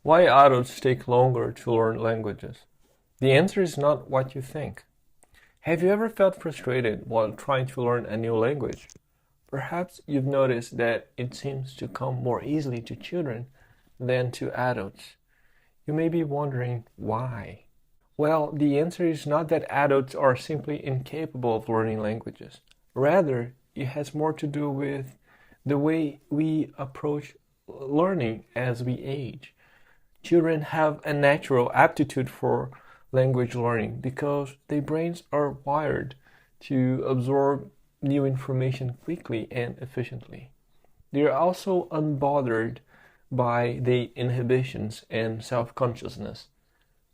Why adults take longer to learn languages? The answer is not what you think. Have you ever felt frustrated while trying to learn a new language? Perhaps you've noticed that it seems to come more easily to children than to adults. You may be wondering why. Well, the answer is not that adults are simply incapable of learning languages. Rather, it has more to do with the way we approach learning as we age. Children have a natural aptitude for language learning because their brains are wired to absorb new information quickly and efficiently. They are also unbothered by the inhibitions and self-consciousness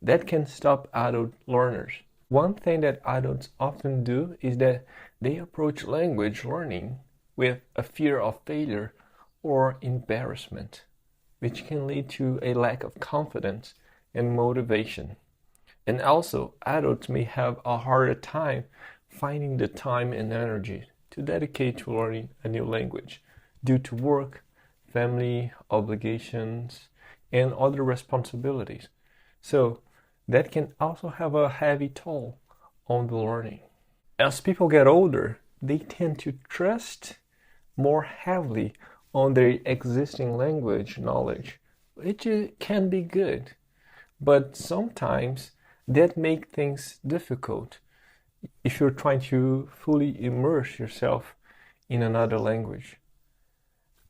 that can stop adult learners. One thing that adults often do is that they approach language learning with a fear of failure or embarrassment, which can lead to a lack of confidence and motivation. And also, adults may have a harder time finding the time and energy to dedicate to learning a new language due to work, family obligations, and other responsibilities. So, that can also have a heavy toll on the learning. As people get older, they tend to trust more heavily on their existing language knowledge, which can be good, but sometimes that makes things difficult if you're trying to fully immerse yourself in another language.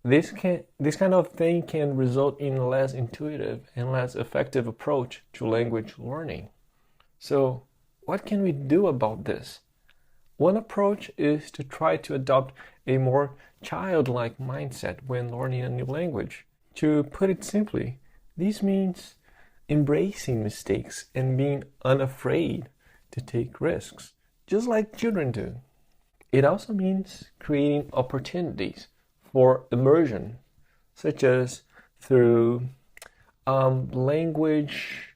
This kind of thing can result in a less intuitive and less effective approach to language learning. So, what can we do about this? One approach is to try to adopt a more childlike mindset when learning a new language. To put it simply, this means embracing mistakes and being unafraid to take risks, just like children do. It also means creating opportunities for immersion, such as through language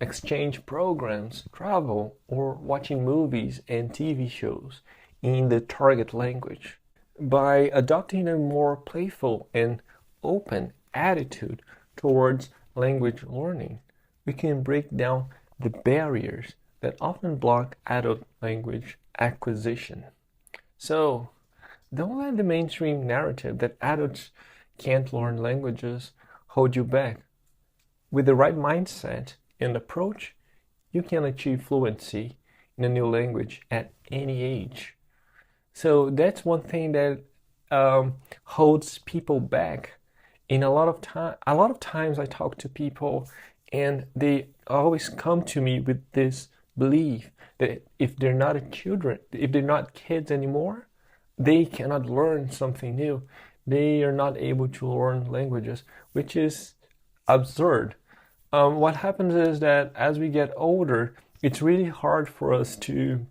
exchange programs, travel, or watching movies and TV shows in the target language. By adopting a more playful and open attitude towards language learning, we can break down the barriers that often block adult language acquisition. So, don't let the mainstream narrative that adults can't learn languages hold you back. With the right mindset and approach, you can achieve fluency in a new language at any age. So that's one thing that holds people back. In a lot of times I talk to people and they always come to me with this belief that if they're not kids anymore, they cannot learn something new. They are not able to learn languages, which is absurd. What happens is that as we get older, it's really hard for us to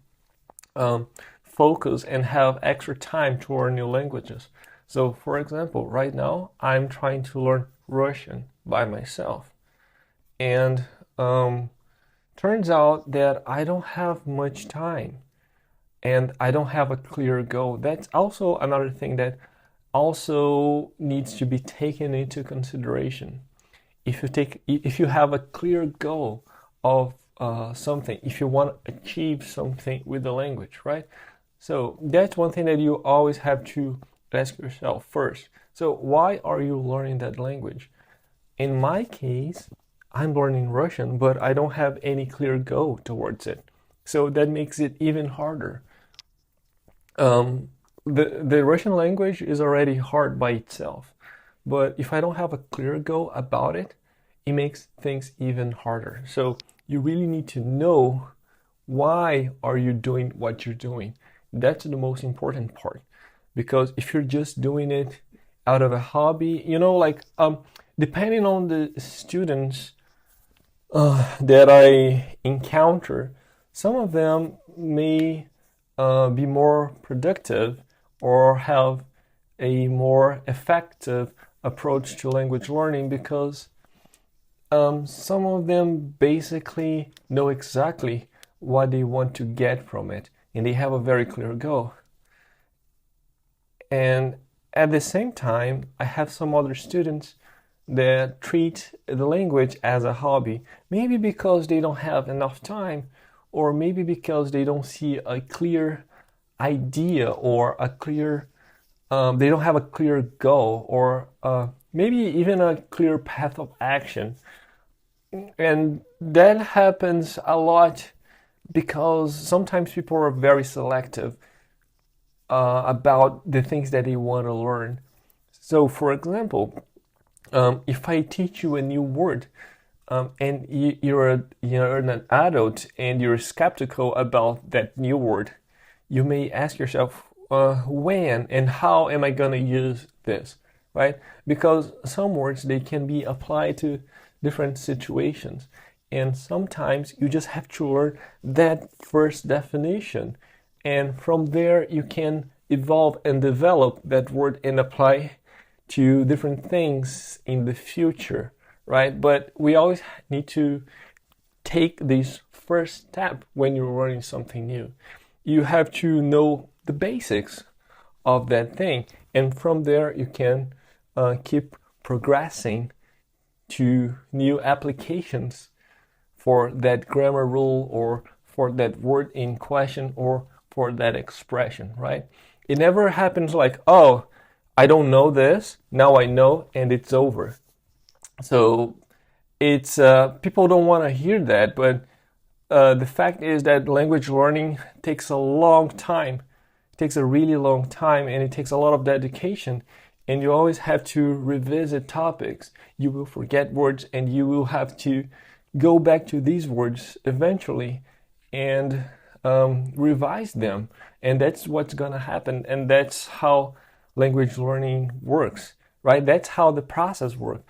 focus and have extra time to learn new languages. So, for example, right now I'm trying to learn Russian by myself, and turns out that I don't have much time and I don't have a clear goal. That's also another thing that also needs to be taken into consideration. If you have a clear goal of something, if you want to achieve something with the language, right? So that's one thing that you always have to ask yourself first. So why are you learning that language? In my case, I'm learning Russian, but I don't have any clear goal towards it. So that makes it even harder. The Russian language is already hard by itself, but if I don't have a clear goal about it, it makes things even harder. So you really need to know why are you doing what you're doing. That's the most important part, because if you're just doing it out of a hobby, depending on the students that I encounter, some of them may be more productive or have a more effective approach to language learning because some of them basically know exactly what they want to get from it and they have a very clear goal. And at the same time, I have some other students that treat the language as a hobby, maybe because they don't have enough time, or maybe because they don't see a clear idea or a clear they don't have a clear goal, or maybe even a clear path of action. And that happens a lot because sometimes people are very selective about the things that they want to learn. So, for example, if I teach you a new word, and you're an adult and you're skeptical about that new word, you may ask yourself, when and how am I going to use this, right? Because some words, they can be applied to different situations. And sometimes you just have to learn that first definition. And from there, you can evolve and develop that word and apply to different things in the future, right? But we always need to take this first step when you're learning something new. You have to know the basics of that thing, and from there you can keep progressing to new applications for that grammar rule, or for that word in question, or for that expression, right? It never happens like, oh, I don't know this, now I know, and it's over. So it's people don't want to hear that, but the fact is that language learning takes a long time. It takes a really long time, and it takes a lot of dedication. And you always have to revisit topics. You will forget words, and you will have to go back to these words eventually and revise them. And that's what's going to happen. And that's how language learning works, right? That's how the process works.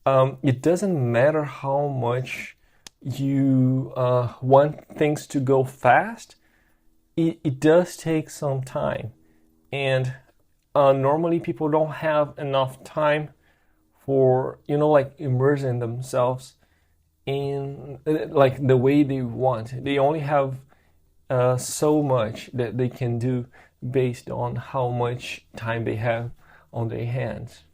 It doesn't matter how much you want things to go fast. It does take some time. And normally people don't have enough time for, like immersing themselves in like the way they want. They only have so much that they can do based on how much time they have on their hands.